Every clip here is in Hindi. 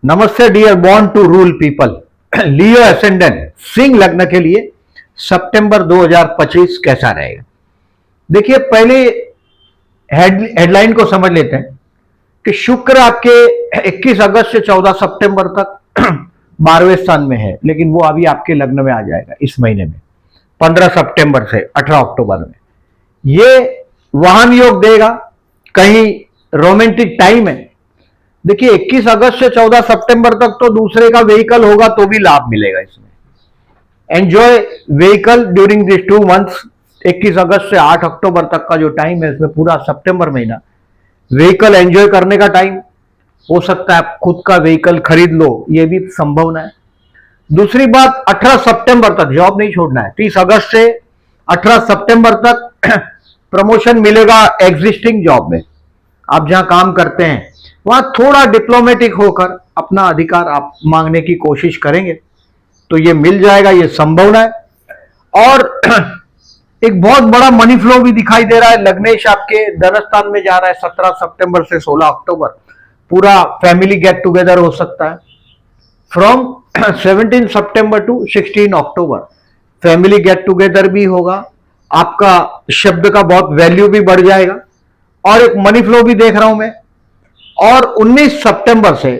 नमस्ते dear born to rule people. Leo ascendant सिंह लग्न के लिए सितंबर 2025 कैसा रहेगा? देखिए, पहले हेडलाइन को समझ लेते हैं कि शुक्र आपके 21 अगस्त से 14 सितंबर तक 12वें स्थान में है, लेकिन वो अभी आपके लग्न में आ जाएगा इस महीने में 15 सितंबर से 18 अक्टूबर में। ये वाहन योग देगा, कहीं रोमांटिक टाइम है। देखिए, 21 अगस्त से 14 सितंबर तक तो दूसरे का व्हीकल होगा तो भी लाभ मिलेगा इसमें। Enjoy vehicle during this 2 months. 21 अगस्त से 8 अक्टूबर तक का जो टाइम है, इसमें पूरा सितंबर महीना व्हीकल एंजॉय करने का टाइम। हो सकता है आप खुद का व्हीकल खरीद लो, ये भी संभावना है। दूसरी बात, 18 सितंबर तक जॉब नहीं छोड़ना है। 30 अगस्त से 18 सितंबर तक प्रमोशन मिलेगा एग्जिस्टिंग जॉब में। आप जहां काम करते हैं वहां थोड़ा डिप्लोमेटिक होकर अपना अधिकार आप मांगने की कोशिश करेंगे तो ये मिल जाएगा, ये संभावना है। और एक बहुत बड़ा मनी फ्लो भी दिखाई दे रहा है। लग्नेश आपके धनस्थान में जा रहा है 17 सितंबर से 16 अक्टूबर। पूरा फैमिली गेट टुगेदर हो सकता है फ्रॉम 17 सितंबर टू 16 अक्टूबर। फैमिली गेट टुगेदर भी होगा, आपका शब्द का बहुत वैल्यू भी बढ़ जाएगा और एक मनी फ्लो भी देख रहा हूं मैं। और 19 सितंबर से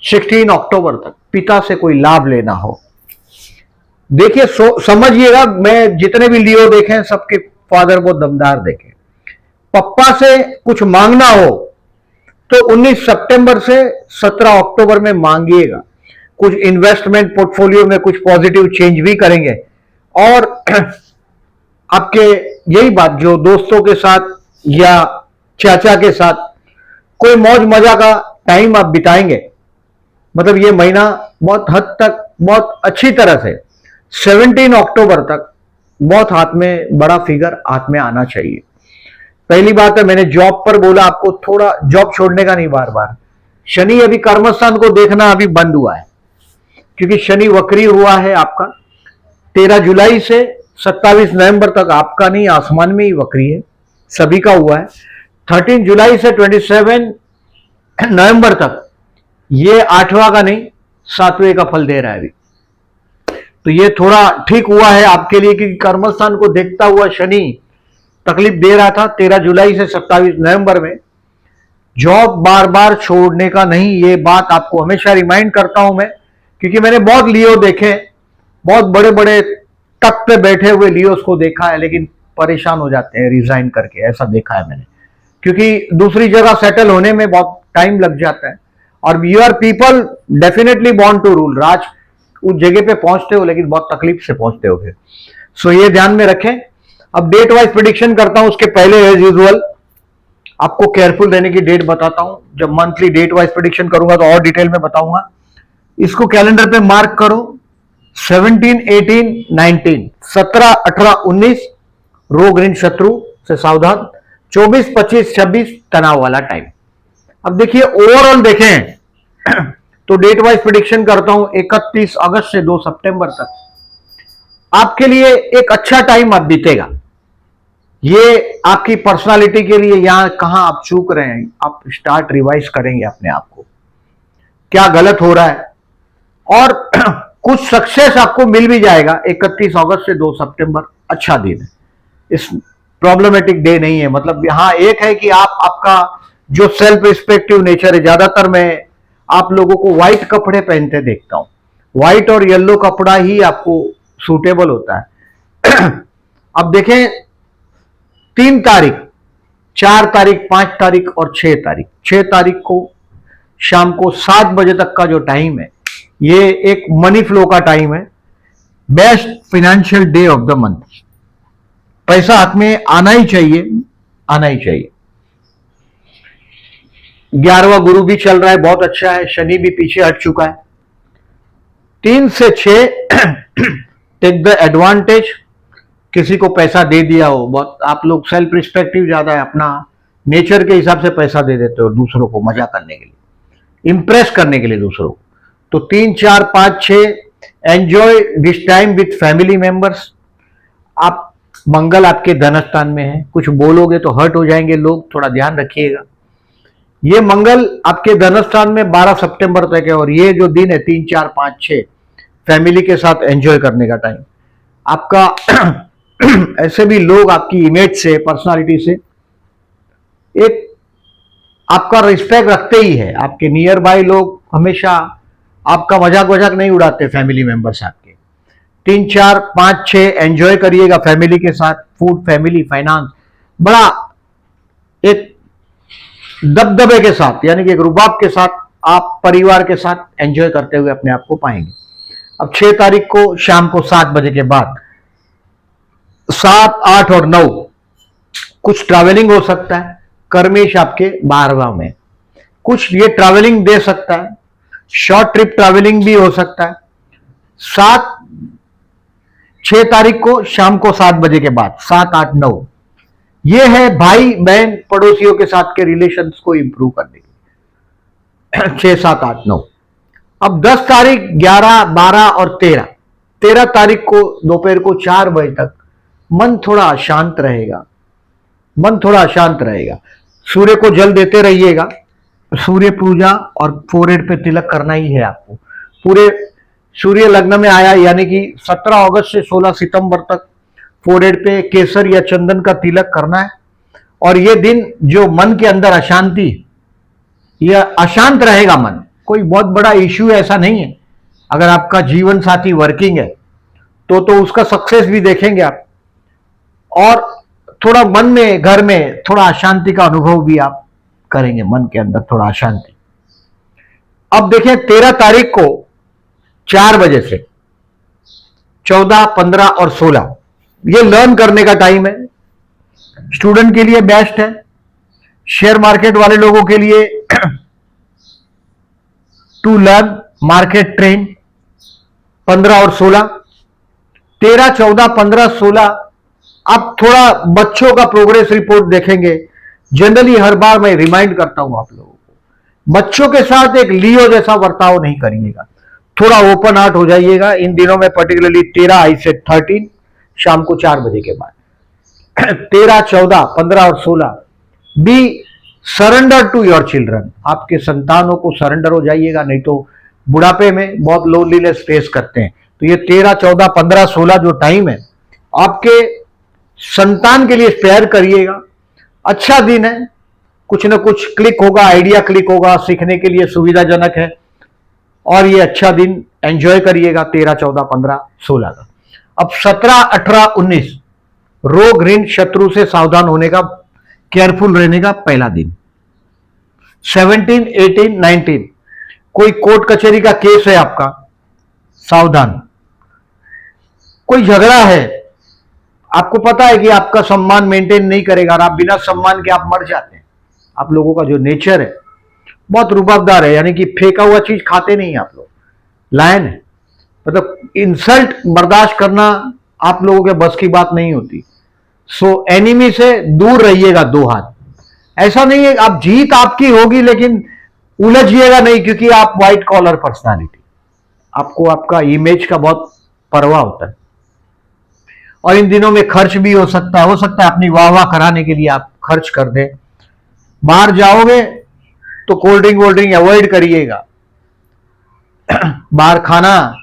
16 अक्टूबर तक पिता से कोई लाभ लेना हो। देखिए, समझिएगा, मैं जितने भी लियो देखे सबके फादर बहुत दमदार देखे। पप्पा से कुछ मांगना हो तो 19 सितंबर से 17 अक्टूबर में मांगिएगा। कुछ इन्वेस्टमेंट पोर्टफोलियो में कुछ पॉजिटिव चेंज भी करेंगे। और आपके यही बात, जो दोस्तों के साथ या चाचा के साथ कोई मौज मजा का टाइम आप बिताएंगे। मतलब ये महीना बहुत हद तक बहुत अच्छी तरह से 17 अक्टूबर तक बहुत हाथ में बड़ा फिगर हाथ में आना चाहिए। पहली बात है, मैंने जॉब पर बोला आपको थोड़ा जॉब छोड़ने का नहीं बार बार। शनि अभी कर्मस्थान को देखना अभी बंद हुआ है, क्योंकि शनि वक्री हुआ है आपका 13 जुलाई से 27 नवंबर तक। आपका नहीं, आसमान में ही वक्री है, सभी का हुआ है। 13 जुलाई से 27 नवंबर तक ये 8वां का नहीं 7वें का फल दे रहा है अभी। तो ये थोड़ा ठीक हुआ है आपके लिए, क्योंकि कर्मस्थान को देखता हुआ शनि तकलीफ दे रहा था 13 जुलाई से 27 नवंबर में। जॉब बार बार छोड़ने का नहीं, ये बात आपको हमेशा रिमाइंड करता हूं मैं, क्योंकि मैंने बहुत लियो देखे, बहुत बड़े बड़े तक पे बैठे हुए लियोस को देखा है, लेकिन परेशान हो जाते हैं रिजाइन करके। ऐसा देखा है मैंने, क्योंकि दूसरी जगह सेटल होने में बहुत टाइम लग जाता है। और you are people definitely born to rule. राज उस जगह पे पहुंचते हो, लेकिन बहुत तकलीफ से पहुंचते हो फिर। सो ये ध्यान में रखें। अब डेट वाइज प्रेडिक्शन करता हूं, उसके पहले एज यूजुअल आपको केयरफुल रहने की डेट बताता हूं। जब मंथली डेट वाइज प्रेडिक्शन करूंगा तो और डिटेल में बताऊंगा। इसको कैलेंडर पे मार्क करो। 17, 18, 19, 17, 18, 19 रोग ऋण शत्रु से सावधान। 24, 25, 26 तनाव वाला टाइम। अब देखिए, ओवरऑल देखें तो डेट वाइज प्रेडिक्शन करता हूं 31 अगस्त से 2 सितंबर तक आपके लिए एक अच्छा टाइम आप बीतेगा। ये आपकी पर्सनालिटी के लिए, यहां कहां आप चूक रहे हैं, आप स्टार्ट रिवाइज करेंगे अपने आप को, क्या गलत हो रहा है। और कुछ सक्सेस आपको मिल भी जाएगा। 31 अगस्त से 2 सितंबर अच्छा दिन है, इस प्रॉब्लमेटिक डे नहीं है। मतलब यहां एक है कि आपका जो सेल्फ रिस्पेक्टिव नेचर है, ज्यादातर मैं आप लोगों को व्हाइट कपड़े पहनते देखता हूं। व्हाइट और येलो कपड़ा ही आपको सूटेबल होता है। अब देखें, 3 तारीख, 4 तारीख, 5 तारीख और 6 तारीख। 6 तारीख को शाम को 7 बजे तक का जो टाइम है, ये एक मनी फ्लो का टाइम है। Best financial day of the month. पैसा हाथ में आना ही चाहिए, आना ही चाहिए। 11वां गुरु भी चल रहा है, बहुत अच्छा है। शनि भी पीछे हट चुका है। 3 से 6 टेक द एडवांटेज। किसी को पैसा दे दिया हो, बहुत आप लोग सेल्फ रिस्पेक्टिव ज्यादा है, अपना नेचर के हिसाब से पैसा दे देते हो दूसरों को मजा करने के लिए, इंप्रेस करने के लिए दूसरों को। तो 3, 4, 5, 6 enjoy this time with family members. आप मंगल आपके धनस्थान में है, कुछ बोलोगे तो हर्ट हो जाएंगे लोग, थोड़ा ध्यान रखिएगा। ये मंगल आपके धनस्थान में 12 सितंबर तक है, और ये जो दिन है 3, 4, 5, 6 फैमिली के साथ एंजॉय करने का टाइम आपका। ऐसे भी लोग आपकी इमेज से, पर्सनालिटी से एक आपका रिस्पेक्ट रखते ही है। आपके नियर बाय लोग हमेशा आपका मजाक वजाक नहीं उड़ाते, फैमिली मेंबर्स आपके। 3, 4, 5, 6 एंजॉय करिएगा फैमिली के साथ। फूड, फैमिली, फाइनेंस, बड़ा एक दबदबे के साथ, यानी कि एक रुबाब के साथ आप परिवार के साथ एंजॉय करते हुए अपने आप को पाएंगे। अब 6 तारीख को शाम को 7 बजे के बाद 7, 8 और 9 कुछ ट्रैवलिंग हो सकता है। कर्मेश आपके 12वां में, कुछ ये ट्रैवलिंग दे सकता है, शॉर्ट ट्रिप ट्रैवलिंग भी हो सकता है। 6 तारीख को शाम को 7 बजे के बाद 7, 8, 9 ये है भाई बहन पड़ोसियों के साथ के रिलेशंस को इंप्रूव करने के 6, 7, 8, 9। अब 10 तारीख, 11, 12 और 13 तारीख को दोपहर को 4 बजे तक मन थोड़ा अशांत रहेगा, मन थोड़ा अशांत रहेगा। सूर्य को जल देते रहिएगा। सूर्य पूजा और फोरहेड पे तिलक करना ही है आपको। पूरे सूर्य लग्न में आया, यानी कि 17 अगस्त से 16 सितंबर तक फोरहेड पे केसर या चंदन का तिलक करना है। और ये दिन जो मन के अंदर अशांति, यह अशांत रहेगा मन, कोई बहुत बड़ा इश्यू ऐसा नहीं है। अगर आपका जीवन साथी वर्किंग है तो उसका सक्सेस भी देखेंगे आप, और थोड़ा मन में, घर में थोड़ा अशांति का अनुभव भी आप करेंगे, मन के अंदर थोड़ा अशांति। अब देखिए 13 तारीख को 4 बजे से 14, 15 और 16 ये लर्न करने का टाइम है। स्टूडेंट के लिए बेस्ट है, शेयर मार्केट वाले लोगों के लिए टू लर्न मार्केट ट्रेंड। 15 और 16, 13, 14, 15, 16 आप थोड़ा बच्चों का प्रोग्रेस रिपोर्ट देखेंगे। जनरली हर बार मैं रिमाइंड करता हूं आप लोगों को, बच्चों के साथ एक लियो जैसा बर्ताव नहीं करिएगा, थोड़ा ओपन हार्ट हो जाइएगा इन दिनों में, पर्टिकुलरली 13 आई से 13 शाम को 4 बजे के बाद। 13, 14, 15 और 16 be surrender to your children. आपके संतानों को सरेंडर हो जाइएगा, नहीं तो बुढ़ापे में बहुत लोनलीनेस फेस करते हैं। तो ये 13, 14, 15, 16 जो टाइम है आपके संतान के लिए स्पेयर करिएगा। अच्छा दिन है, कुछ ना कुछ क्लिक होगा, आइडिया क्लिक होगा, सीखने के लिए सुविधाजनक है, और ये अच्छा दिन एंजॉय करिएगा 13, 14, 15, 16 का। अब 17, 18, 19 रोग, ऋण, शत्रु से सावधान होने का, केयरफुल रहने का पहला दिन। 17, 18, 19 कोई कोर्ट कचहरी का केस है आपका, सावधान। कोई झगड़ा है, आपको पता है कि आपका सम्मान मेंटेन नहीं करेगा और आप बिना सम्मान के आप मर जाते हैं। आप लोगों का जो नेचर है बहुत रुबाबदार है, यानी कि फेंका हुआ चीज खाते नहीं आप लोग, लायन है। मतलब इंसल्ट बर्दाश्त करना आप लोगों के बस की बात नहीं होती। सो एनिमी से दूर रहिएगा 2 हाथ। ऐसा नहीं है आप जीत आपकी होगी, लेकिन उलझिएगा नहीं, क्योंकि आप व्हाइट कॉलर पर्सनालिटी, आपको आपका इमेज का बहुत परवाह होता है। और इन दिनों में खर्च भी हो सकता है अपनी वाह वाह कराने के लिए आप खर्च कर दें। बाहर जाओगे तो कोल्ड ड्रिंक वोल्ड ड्रिंक अवॉइड करिएगा। बाहर खाना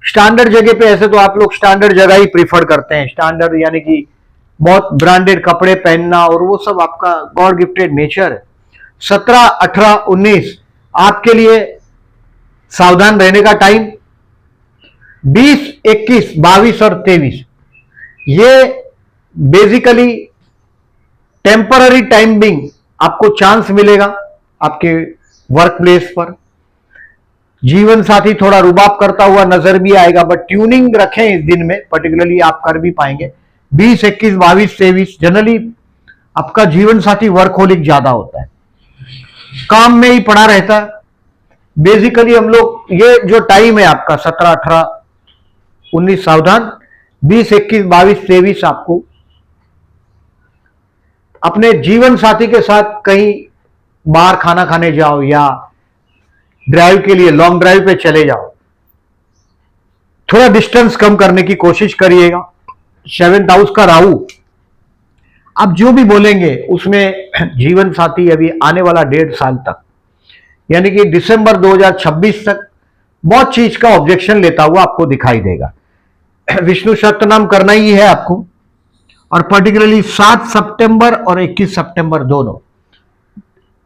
स्टैंडर्ड जगह पे, ऐसे तो आप लोग स्टैंडर्ड जगह ही प्रीफर करते हैं, स्टैंडर्ड यानी कि बहुत ब्रांडेड कपड़े पहनना, और वो सब आपका गॉड गिफ्टेड नेचर है। 17, 18, 19 आपके लिए सावधान रहने का टाइम। 20, 21, 22 और 23 ये बेसिकली टेम्पररी टाइम बिंग, आपको चांस मिलेगा आपके वर्क प्लेस पर। जीवन साथी थोड़ा रुबाब करता हुआ नजर भी आएगा, बट ट्यूनिंग रखें इस दिन में, पर्टिकुलरली आप कर भी पाएंगे। 20, 21, 22, 23 जनरली आपका जीवन साथी वर्कहोलिक ज्यादा होता है, काम में ही पड़ा रहता है। बेसिकली हम लोग, ये जो टाइम है आपका 17, 18, 19 सावधान। 20, 21, 22, 23 आपको अपने जीवन साथी के साथ कहीं बाहर खाना खाने जाओ या ड्राइव के लिए लॉन्ग ड्राइव पे चले जाओ, थोड़ा डिस्टेंस कम करने की कोशिश करिएगा। 7th हाउस का राहु आप जो भी बोलेंगे उसमें जीवन साथी अभी आने वाला 1.5 साल तक, यानी कि दिसंबर 2026 तक बहुत चीज का ऑब्जेक्शन लेता हुआ आपको दिखाई देगा। विष्णु सहस्त्रनाम करना ही है आपको, और पर्टिकुलरली 7 सितंबर और 21 सितंबर दोनों।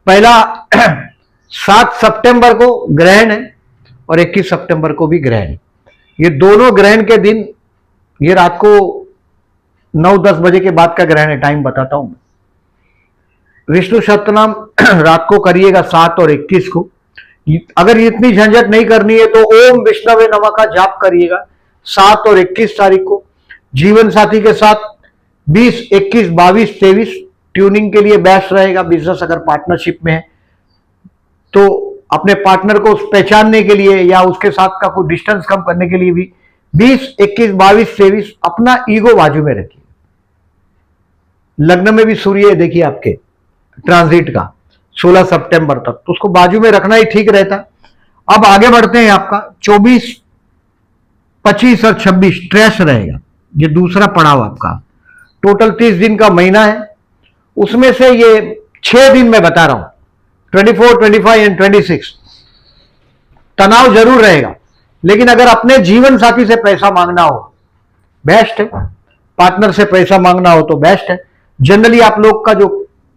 पहला 7 सितंबर को ग्रहण है और 21 सितंबर को भी ग्रहण है। ये दोनों ग्रहण के दिन, ये रात को 9-10 बजे के बाद का ग्रहण है, टाइम बताता हूं मैं। विष्णु सहस्त्रनाम रात को करिएगा 7 और 21 को। अगर इतनी झंझट नहीं करनी है तो ओम विष्णवे नमः का जाप करिएगा 7 और 21 तारीख को। जीवन साथी के साथ 20, 21, 22, 23 ट्यूनिंग के लिए बेस्ट रहेगा। बिजनेस अगर पार्टनरशिप में है तो अपने पार्टनर को पहचानने के लिए या उसके साथ का कोई डिस्टेंस कम करने के लिए भी 20, 21, 22, 23 अपना ईगो बाजू में रखिए। लग्न में भी सूर्य देखिए आपके ट्रांजिट का 16 सितंबर तक, तो उसको बाजू में रखना ही ठीक रहता। अब आगे बढ़ते हैं। आपका 24, 25 और 26 स्ट्रेस रहेगा। ये दूसरा पड़ाव आपका, टोटल 30 दिन का महीना है। उसमें से ये 6 दिन मैं बता रहा हूं, 24, 25 एंड 26 तनाव जरूर रहेगा। लेकिन अगर अपने जीवन साथी से पैसा मांगना हो बेस्ट है, पार्टनर से पैसा मांगना हो तो बेस्ट है। जनरली आप लोग का जो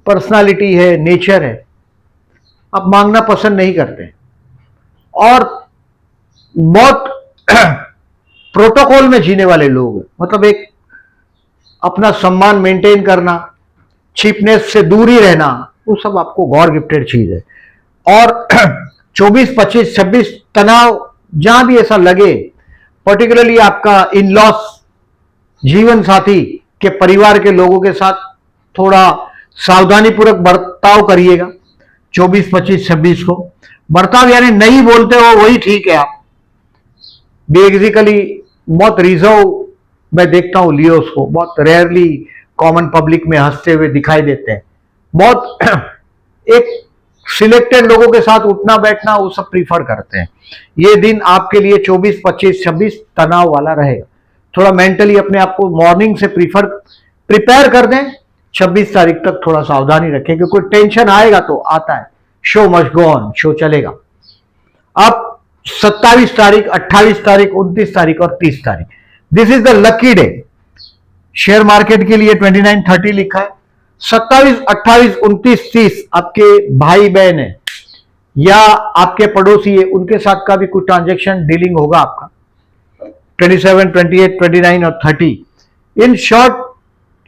पर्सनालिटी है, नेचर है, आप मांगना पसंद नहीं करते और बहुत प्रोटोकॉल में जीने वाले लोग हैं। मतलब एक अपना सम्मान मेंटेन करना, चीपनेस से दूर ही रहना, वो सब आपको गॉड गिफ्टेड चीज है। और 24, 25, 26 तनाव जहां भी ऐसा लगे, पर्टिकुलरली आपका इन लॉस, जीवन साथी के परिवार के लोगों के साथ थोड़ा सावधानीपूर्वक बर्ताव करिएगा। 24, 25, 26 को बर्ताव यानी नहीं बोलते हो वही ठीक है। आप बेसिकली बहुत रिजर्व मैं देखता हूं लियोस को, बहुत रेयरली कॉमन पब्लिक में हंसते हुए दिखाई देते हैं। बहुत एक सिलेक्टेड लोगों के साथ उठना बैठना वो सब प्रीफर करते हैं। ये दिन आपके लिए 24, 25, 26 तनाव वाला रहेगा। थोड़ा मेंटली अपने आप को मॉर्निंग से प्रिपेयर कर दें। 26 तारीख तक थोड़ा सावधानी रखें, क्योंकि कोई टेंशन आएगा तो आता है। Show must go on, show चलेगा। अब 27 तारीख, 28 तारीख, 29 तारीख और 30 तारीख, this is the lucky day. Share market के लिए 29, 30 लिखा है। 27, 28, 29, 30 आपके भाई बहन है या आपके पड़ोसी है, उनके साथ का भी कुछ ट्रांजेक्शन डीलिंग होगा आपका। 27, 28, 29 और 30। इन शॉर्ट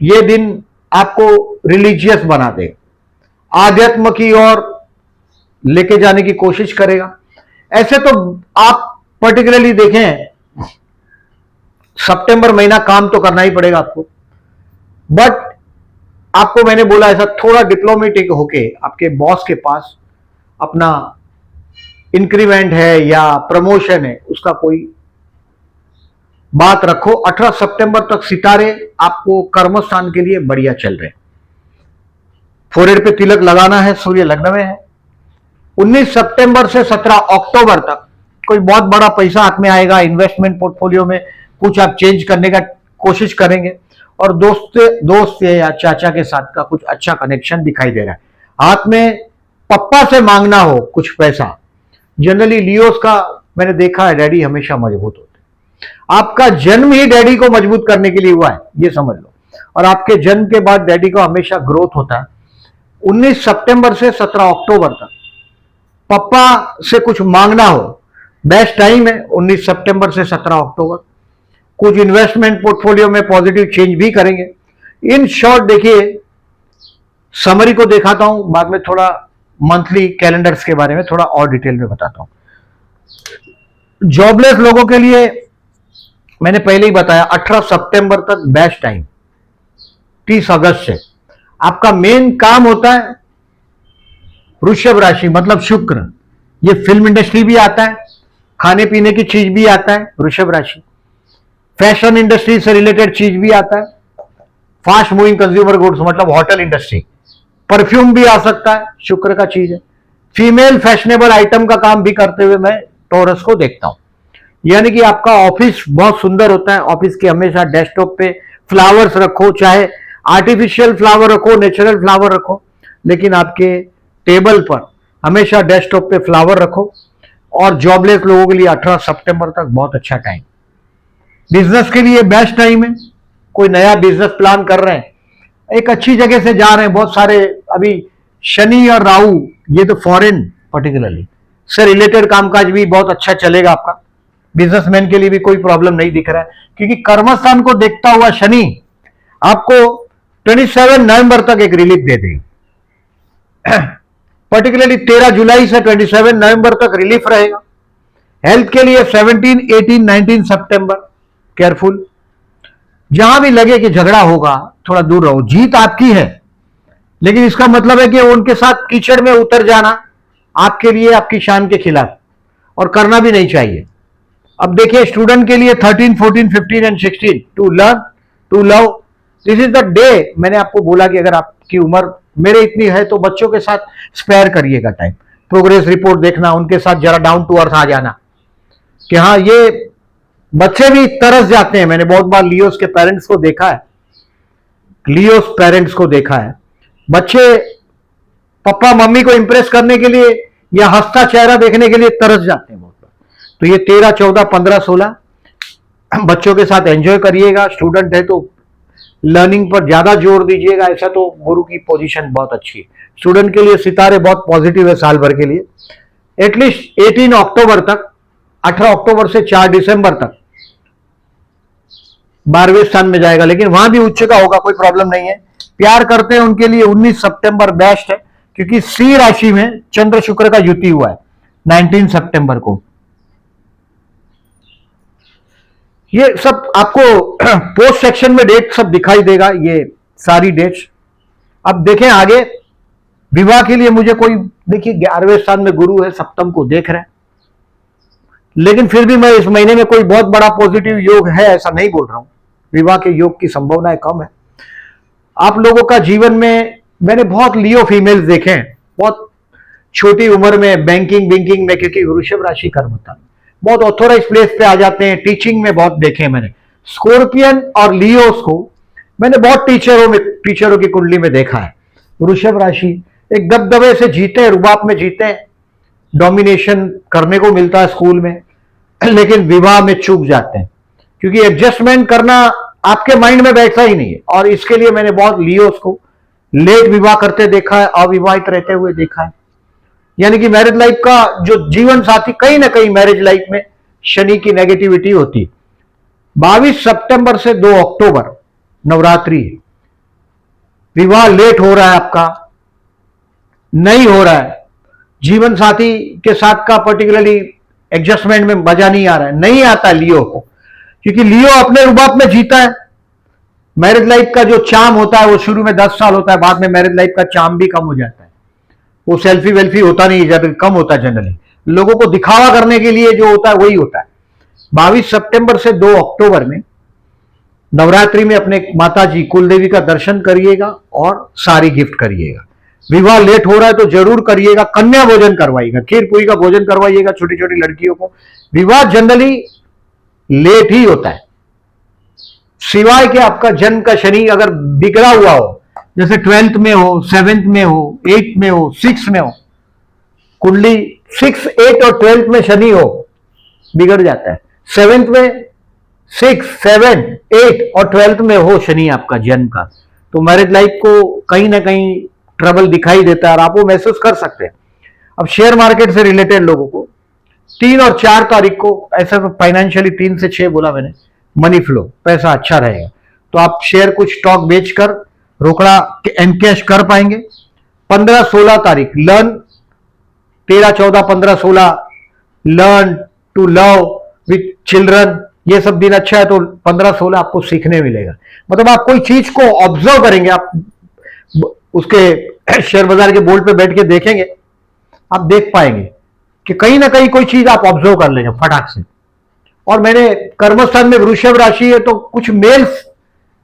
ये दिन आपको रिलीजियस बना देगा, आध्यात्म की ओर लेके जाने की कोशिश करेगा। ऐसे तो आप पर्टिकुलरली देखें, सितंबर महीना काम तो करना ही पड़ेगा आपको, बट आपको मैंने बोला ऐसा थोड़ा डिप्लोमेटिक होके आपके बॉस के पास अपना इंक्रीमेंट है या प्रमोशन है उसका कोई बात रखो। 18 सितंबर तक सितारे आपको कर्मस्थान के लिए बढ़िया चल रहे हैं। फोरहेड पे तिलक लगाना है, सूर्य लग्न में है। 19 सितंबर से 17 अक्टूबर तक कोई बहुत बड़ा पैसा हाथ में आएगा। इन्वेस्टमेंट पोर्टफोलियो में कुछ आप चेंज करने का कोशिश करेंगे और दोस्त या चाचा के साथ का कुछ अच्छा कनेक्शन दिखाई दे रहा है। हाथ में पप्पा से मांगना हो कुछ पैसा। जनरली लियोस का मैंने देखा है, डैडी हमेशा मजबूत होते हैं। आपका जन्म ही डैडी को मजबूत करने के लिए हुआ है, ये समझ लो। और आपके जन्म के बाद डैडी को हमेशा ग्रोथ होता है। 19 सितंबर से 17 अक्टूबर तक पप्पा से कुछ मांगना हो, बेस्ट टाइम है। 19 सितंबर से 17 अक्टूबर कुछ इन्वेस्टमेंट पोर्टफोलियो में पॉजिटिव चेंज भी करेंगे। इन शॉर्ट देखिए, समरी को दिखाता हूं, बाद में थोड़ा मंथली कैलेंडर्स के बारे में थोड़ा और डिटेल में बताता हूं। जॉबलेस लोगों के लिए मैंने पहले ही बताया 18 सितंबर तक बेस्ट टाइम। 30 अगस्त से आपका मेन काम होता है वृषभ राशि, मतलब शुक्र। ये फिल्म इंडस्ट्री भी आता है, खाने पीने की चीज भी आता है वृषभ राशि, फैशन इंडस्ट्री से रिलेटेड चीज भी आता है, फास्ट मूविंग कंज्यूमर गुड्स मतलब होटल इंडस्ट्री, परफ्यूम भी आ सकता है, शुक्र का चीज है। फीमेल फैशनेबल आइटम का काम भी करते हुए मैं टॉरस को देखता हूं। यानी कि आपका ऑफिस बहुत सुंदर होता है। ऑफिस के हमेशा डेस्कटॉप पे फ्लावर्स रखो, चाहे आर्टिफिशियल फ्लावर रखो, नेचुरल फ्लावर रखो, लेकिन आपके टेबल पर हमेशा डेस्कटॉप पे फ्लावर रखो। और जॉबलेस लोगों के लिए 18 सितंबर तक बहुत अच्छा टाइम, बिजनेस के लिए बेस्ट टाइम है। कोई नया बिजनेस प्लान कर रहे हैं, एक अच्छी जगह से जा रहे हैं, बहुत सारे अभी शनि और राहु, ये तो फॉरेन पर्टिकुलरली से रिलेटेड कामकाज भी बहुत अच्छा चलेगा आपका। बिजनेसमैन के लिए भी कोई प्रॉब्लम नहीं दिख रहा है, क्योंकि कर्मस्थान को देखता हुआ शनि आपको 27 नवंबर तक एक रिलीफ दे देगा। पर्टिकुलरली 13 जुलाई से 27 नवंबर तक रिलीफ रहेगा। हेल्थ के लिए 17, 18, 19 सितंबर केयरफुल। जहां भी लगे कि झगड़ा होगा थोड़ा दूर रहो। जीत आपकी है, लेकिन इसका मतलब है कि उनके साथ कीचड़ में उतर जाना आपके लिए आपकी शान के खिलाफ, और करना भी नहीं चाहिए। अब देखिए स्टूडेंट के लिए 13, 14, 15 and 16 to learn, to love, this is the day. मैंने आपको बोला कि अगर आपकी उम्र मेरे इतनी है तो बच्चों के साथ स्पेयर करिएगा टाइम, प्रोग्रेस रिपोर्ट देखना, उनके साथ जरा डाउन टू अर्थ आ जाना कि हाँ ये बच्चे भी तरस जाते हैं। मैंने बहुत बार लियोस के पेरेंट्स को देखा है, लियोस पेरेंट्स को देखा है, बच्चे पापा मम्मी को इंप्रेस करने के लिए या हंसता चेहरा देखने के लिए तरस जाते हैं बहुत बार। तो ये 13, 14, 15, 16 बच्चों के साथ एंजॉय करिएगा। स्टूडेंट है तो लर्निंग पर ज्यादा जोर दीजिएगा, ऐसा तो गुरु की पोजीशन बहुत अच्छी है। स्टूडेंट के लिए सितारे बहुत पॉजिटिव है साल भर के लिए। एटलीस्ट 18 अक्टूबर तक, 18 अक्टूबर से 4 दिसंबर तक 12वें स्थान में जाएगा, लेकिन वहां भी उच्च का होगा, कोई प्रॉब्लम नहीं है। प्यार करते हैं उनके लिए 19 सितंबर बेस्ट है, क्योंकि सी राशि में चंद्र शुक्र का युति हुआ है 19 सितंबर को। ये सब आपको पोस्ट सेक्शन में डेट सब दिखाई देगा, ये सारी डेट्स। अब देखें आगे विवाह के लिए मुझे कोई, देखिए 11वें स्थान में गुरु है, सप्तम को देख रहे हैं, लेकिन फिर भी मैं इस महीने में कोई बहुत बड़ा पॉजिटिव योग है ऐसा नहीं बोल रहा हूं। विवाह के योग की संभावनाएं कम है। आप लोगों का जीवन में मैंने बहुत लियो फीमेल्स देखे हैं, बहुत छोटी उम्र में बैंकिंग में, क्योंकि वृषभ राशि कर्म होता है, बहुत ऑथोराइज प्लेस पे आ जाते हैं। टीचिंग में बहुत देखे हैं मैंने। स्कॉर्पियन और लियोस को मैंने बहुत टीचरों की कुंडली में देखा है। वृषभ राशि एक दबदबे से जीते, रुबाब में जीते, डोमिनेशन करने को मिलता है स्कूल में, लेकिन विवाह में चूक जाते हैं, क्योंकि एडजस्टमेंट करना आपके माइंड में बैठता ही नहीं है। और इसके लिए मैंने बहुत लियोस को लेट विवाह करते देखा है, अविवाहित रहते हुए देखा है। यानी कि मैरिज लाइफ का जो जीवन साथी, कहीं ना कहीं मैरिज लाइफ में शनि की नेगेटिविटी होती। 22 सितंबर से 2 अक्टूबर नवरात्रि, विवाह लेट हो रहा है, आपका नहीं हो रहा है, जीवन साथी के साथ का पर्टिकुलरली एडजस्टमेंट में मजा नहीं आ रहा है, नहीं आता लियो को, क्योंकि लियो अपने रुबाब में जीता है। मैरिज लाइफ का जो चार्म होता है वो शुरू में 10 साल होता है, बाद में मैरिज लाइफ का चार्म भी कम हो जाता है। वो सेल्फी वेल्फी होता नहीं, जब कम होता है जनरली, लोगों को दिखावा करने के लिए जो होता है वही होता है। 22 सितंबर से 2 अक्टूबर में नवरात्रि में अपने माता जी कुलदेवी का दर्शन करिएगा और सारी गिफ्ट करिएगा। विवाह लेट हो रहा है तो जरूर करिएगा, कन्या भोजन करवाइएगा, खीर पूरी का भोजन करवाइएगा छोटी छोटी लड़कियों को। विवाह जनरली लेट ही होता है, सिवाय कि आपका जन्म का शनि अगर बिगड़ा हुआ हो, जैसे 12th में हो, 7th में हो, 8th में हो, 6th में हो, कुंडली 6, 8 और 12th में शनि हो, बिगड़ जाता है। 7th में 6, 7, 8 और 12th में हो शनि आपका जन्म का, तो मैरिज लाइफ को कहीं ना कहीं ट्रबल दिखाई देता है और आप वो महसूस कर सकते हैं। अब शेयर मार्केट से रिलेटेड लोगों को 3 और 4 तारीख को, ऐसा फाइनेंशियली 3 से 6 बोला मैंने, मनी फ्लो, पैसा अच्छा रहेगा, तो आप शेयर कुछ स्टॉक बेचकर रोकड़ा एनकैश कर पाएंगे। 15, 16 तारीख learn, 13, 14, 15, 16 learn to love with children, ये सब दिन अच्छा है, तो 15, 16 आपको सीखने मिलेगा। मतलब आप कोई चीज को ऑब्जर्व करेंगे, आप उसके शेयर बाजार के बोर्ड पे बैठ के देखेंगे, आप देख पाएंगे कि कहीं ना कहीं कोई चीज आप ऑब्जर्व कर लेंगे फटाक से। और मैंने कर्मस्थान में वृषभ राशि है, तो कुछ मेल्स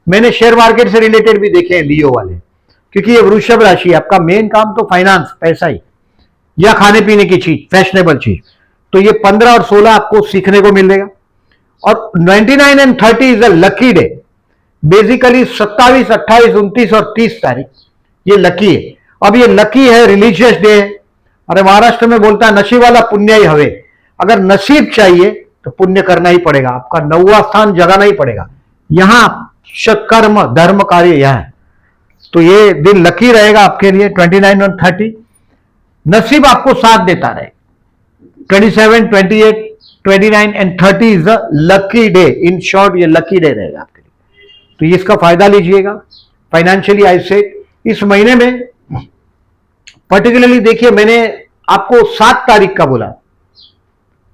मैंने शेयर मार्केट से रिलेटेड भी देखे हैं लियो वाले, क्योंकि ये वृषभ राशि है, आपका मेन काम तो फाइनेंस, पैसा ही, या खाने पीने की चीज, फैशनेबल चीज, तो ये 15 और 16 आपको सीखने को मिलेगा। और 29 and 30 is a lucky day, basically 27, 28, 29 और 30 तारीख ये लकी है। अब ये लकी है, रिलीजियस डे है। अरे महाराष्ट्र में बोलता है नसीब वाला पुण्य ही हवे। अगर नसीब चाहिए तो पुण्य करना ही पड़ेगा, आपका 9वां स्थान जगाना ही पड़ेगा। यहां कर्म धर्म कार्य यहां है, तो ये दिन लकी रहेगा आपके लिए। 29 और 30 नसीब आपको साथ देता रहे। 27, 28, 29 and 30 is the lucky day. In short ये लकी डे रहेगा आपके लिए, तो इसका फायदा लीजिएगा। फाइनेंशियली आई से इस महीने में पर्टिकुलरली देखिए, मैंने आपको 7 तारीख का बोला,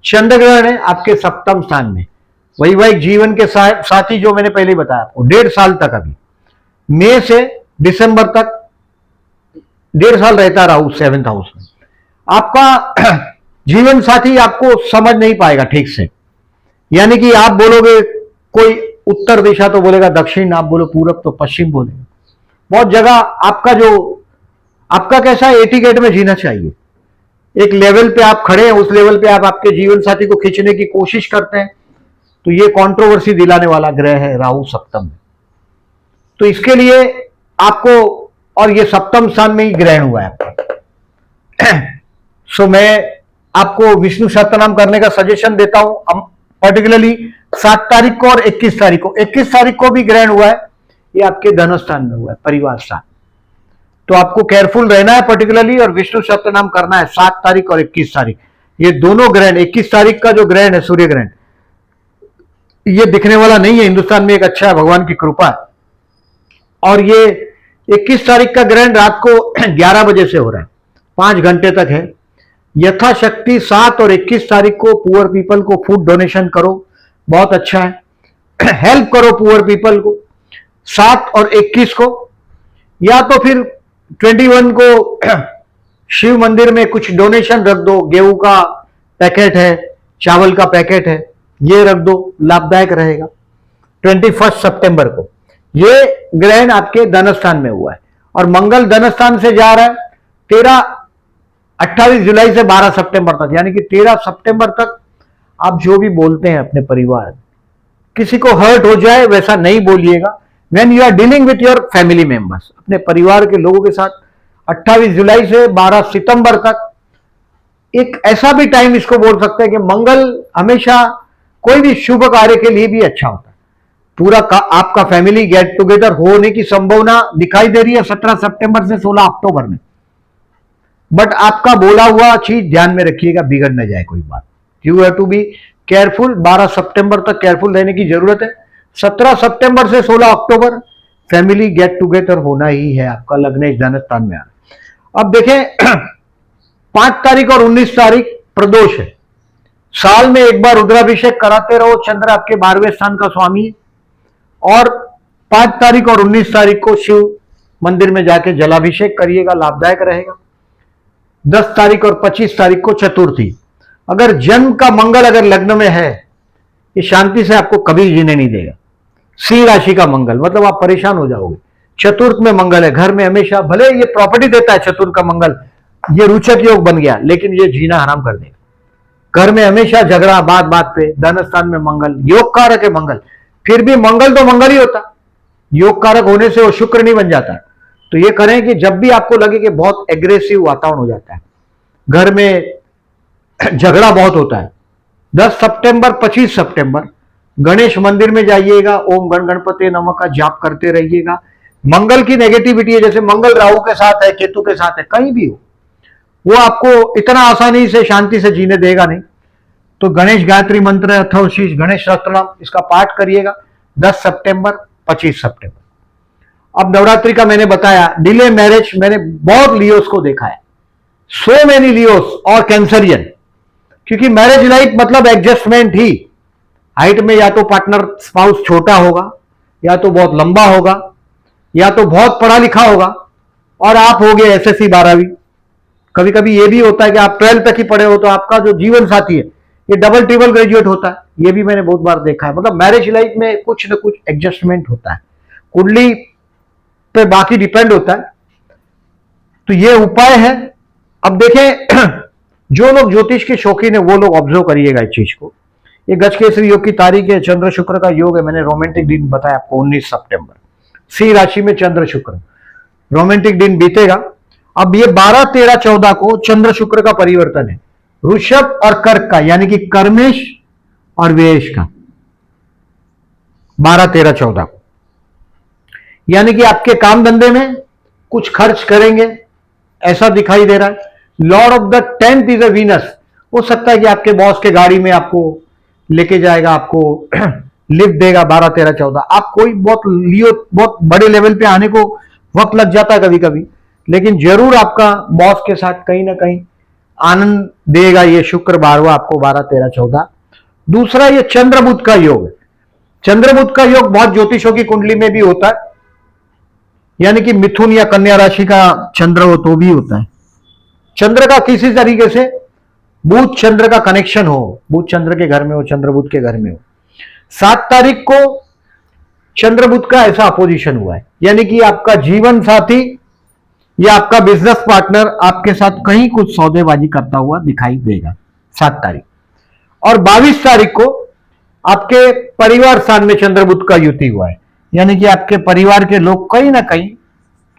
चंद्र ग्रहण है आपके सप्तम स्थान में। वैवाहिक जीवन के साथी जो मैंने पहले बताया आपको 1.5 साल तक, अभी मई से दिसंबर तक 1.5 साल रहता राहु 7th हाउस में। आपका जीवन साथी आपको समझ नहीं पाएगा ठीक से, यानी कि आप बोलोगे कोई उत्तर दिशा तो बोलेगा दक्षिण, आप बोलो पूरब तो पश्चिम बोलेगा। बहुत जगह आपका कैसा एटिकेट में जीना चाहिए। एक लेवल पे आप खड़े हैं, उस लेवल पे आप आपके जीवन साथी को खींचने की कोशिश करते हैं, तो ये कंट्रोवर्सी दिलाने वाला ग्रह है राहु सप्तम में। तो इसके लिए आपको, और ये सप्तम स्थान में ही ग्रहण हुआ है आपका सो मैं आपको विष्णु सहस्त्रनाम करने का सजेशन देता हूं, पर्टिकुलरली 7 तारीख को और 21 तारीख को। 21 तारीख को भी ग्रहण हुआ है, ये आपके धन स्थान में हुआ है, परिवार स्थान। तो आपको केयरफुल रहना है पर्टिकुलरली, और विष्णु सहस्त्रनाम करना है 7 तारीख और 21 तारीख। ये दोनों ग्रहण, 21 तारीख का जो ग्रहण है सूर्य ग्रहण, ये दिखने वाला नहीं है हिंदुस्तान में, एक अच्छा है, भगवान की कृपा है। और ये 21 तारीख का ग्रहण रात को 11 बजे से हो रहा है, 5 घंटे तक है। यथाशक्ति 7 और 21 तारीख को पुअर पीपल को फूड डोनेशन करो, बहुत अच्छा है। हेल्प करो पुअर पीपल को 7 और 21 को, या तो फिर 21 को शिव मंदिर में कुछ डोनेशन रख दो। गेहूं का पैकेट है, चावल का पैकेट है, ये रख दो, लाभदायक रहेगा। 21 सितंबर को ये ग्रहण आपके धन स्थान में हुआ है, और मंगल धन स्थान से जा रहा है 28 जुलाई से 12 सितंबर तक, यानी कि 13 सितंबर तक आप जो भी बोलते हैं अपने परिवार, किसी को हर्ट हो जाए वैसा नहीं बोलिएगा। When you are dealing with your family members, अपने परिवार के लोगों के साथ 28 जुलाई से 12 सितंबर तक एक ऐसा भी टाइम इसको बोल सकते हैं कि मंगल हमेशा कोई भी शुभ कार्य के लिए भी अच्छा होता है। पूरा आपका फैमिली गेट टुगेदर होने की संभावना दिखाई दे रही है 17 सितंबर से 16 अक्टूबर में, बट आपका बोला हुआ चीज ध्यान में रखिएगा, बिगड़ न जाए कोई बात। You have to be careful. 12 सितंबर तक केयरफुल रहने की जरूरत है। 17 सितंबर से 16 अक्टूबर फैमिली गेट टुगेदर होना ही है आपका, लग्नेश धन स्थान में आना। अब देखें 5 तारीख और 19 तारीख प्रदोष है। साल में एक बार रुद्राभिषेक कराते रहो, चंद्र आपके 12वें स्थान का स्वामी है। और 5 तारीख और 19 तारीख को शिव मंदिर में जाके जलाभिषेक करिएगा, लाभदायक रहेगा। 10 तारीख और 25 तारीख को चतुर्थी। अगर जन्म का मंगल अगर लग्न में है, ये शांति से आपको कभी जीने नहीं देगा। सिंह राशि का मंगल, मतलब आप परेशान हो जाओगे। चतुर्थ में मंगल है, घर में हमेशा, भले ये प्रॉपर्टी देता है चतुर्थ का मंगल, ये रोचक योग बन गया, लेकिन ये जीना हराम कर देगा। घर में हमेशा झगड़ा बात बात पे। धन स्थान में मंगल, योग कारक है मंगल, फिर भी मंगल तो मंगल ही होता, योग कारक होने से वो शुक्र नहीं बन जाता। तो ये करें कि जब भी आपको लगे कि बहुत एग्रेसिव वातावरण हो जाता है, घर में झगड़ा बहुत होता है, 10 सितंबर 25 सितंबर गणेश मंदिर में जाइएगा, ओम गण गणपति नमः का जाप करते रहिएगा। मंगल की नेगेटिविटी है, जैसे मंगल राहु के साथ है, केतु के साथ है, कहीं भी हो, वो आपको इतना आसानी से शांति से जीने देगा नहीं। तो गणेश गायत्री मंत्र अथवा शीश गणेश सहस्त्रनाम इसका पाठ करिएगा 10 सितंबर 25 सितंबर। अब नवरात्रि का मैंने बताया, डिले मैरिज मैंने बहुत लियोस को देखा है, सो मेनी लियोस और कैंसरियन, क्योंकि मैरिज लाइफ मतलब एडजस्टमेंट ही। हाइट में या तो पार्टनर स्पाउस छोटा होगा, या तो बहुत लंबा होगा, या तो बहुत पढ़ा लिखा होगा, और आप हो गए एसएससी 12वीं। कभी कभी ये भी होता है कि आप 12th तक ही पढ़े हो, तो आपका जो जीवन साथी है ये डबल ट्रिपल ग्रेजुएट होता है। ये भी मैंने बहुत बार देखा है। मतलब मैरिज लाइफ में कुछ न कुछ एडजस्टमेंट होता है, कुंडली पे बाकी डिपेंड होता है। तो ये उपाय है। अब देखें जो लोग ज्योतिष के शौकीन है वो लोग ऑब्जर्व करिएगा इस चीज को। ये गजकेसरी योग की तारीख है, चंद्र शुक्र का योग है। मैंने रोमांटिक दिन बताया आपको 19 सितंबर, सी राशि में चंद्र शुक्र, रोमांटिक दिन बीतेगा। अब ये 12, 13, 14 को चंद्र शुक्र का परिवर्तन है वृषभ और कर्क का, यानी कि कर्मेश और व्ययेश का, 12, 13, 14 को। यानी कि आपके काम धंधे में कुछ खर्च करेंगे ऐसा दिखाई दे रहा है। Lord of the 10th is a Venus. हो सकता है कि आपके बॉस के गाड़ी में आपको लेके जाएगा, आपको लिफ्ट देगा 12, 13, 14। आप कोई बहुत लियो, बहुत बड़े लेवल पे आने को वक्त लग जाता है कभी कभी, लेकिन जरूर आपका बॉस के साथ कहीं ना कहीं आनंद देगा ये शुक्र 12वां आपको, 12, 13, 14। दूसरा ये चंद्र बुध का योग है। चंद्र बुध का योग बहुत ज्योतिषों की कुंडली में भी होता है, यानी कि मिथुन या कन्या राशि का चंद्र हो तो भी होता है। चंद्र का किसी तरीके से बुध चंद्र का कनेक्शन हो, बुध चंद्र के घर में हो, चंद्र बुध के घर में हो। 7 तारीख को चंद्र बुध का ऐसा अपोजिशन हुआ है, यानी कि आपका जीवन साथी या आपका बिजनेस पार्टनर आपके साथ कहीं कुछ सौदेबाजी करता हुआ दिखाई देगा 7 तारीख। और 22 तारीख को आपके परिवार स्थान में चंद्र बुध का युति हुआ है, यानी कि आपके परिवार के लोग कहीं ना कहीं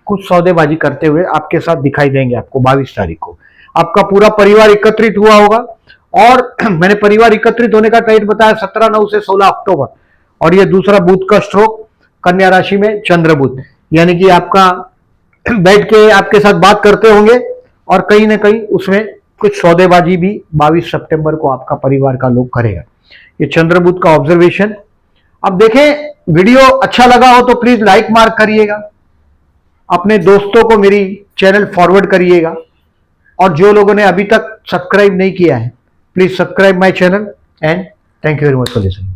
कुछ सौदेबाजी करते हुए आपके साथ दिखाई देंगे आपको 22 तारीख को। आपका पूरा परिवार एकत्रित हुआ होगा। और मैंने परिवार एकत्रित होने का डेट बताया 17, 9 से 16 अक्टूबर। और ये दूसरा बुध का स्ट्रोक कन्या राशि में चंद्र बुध, यानी कि आपका बैठ के आपके साथ बात करते होंगे और कहीं ना कहीं उसमें कुछ सौदेबाजी भी 22 सितंबर को आपका परिवार का लोग करेगा। ये चंद्र बुध का ऑब्जर्वेशन। अब देखें, वीडियो अच्छा लगा हो तो प्लीज लाइक मार्क करिएगा, अपने दोस्तों को मेरी चैनल फॉरवर्ड करिएगा, और जो लोगों ने अभी तक सब्सक्राइब नहीं किया है please subscribe my channel, and thank you very much for listening.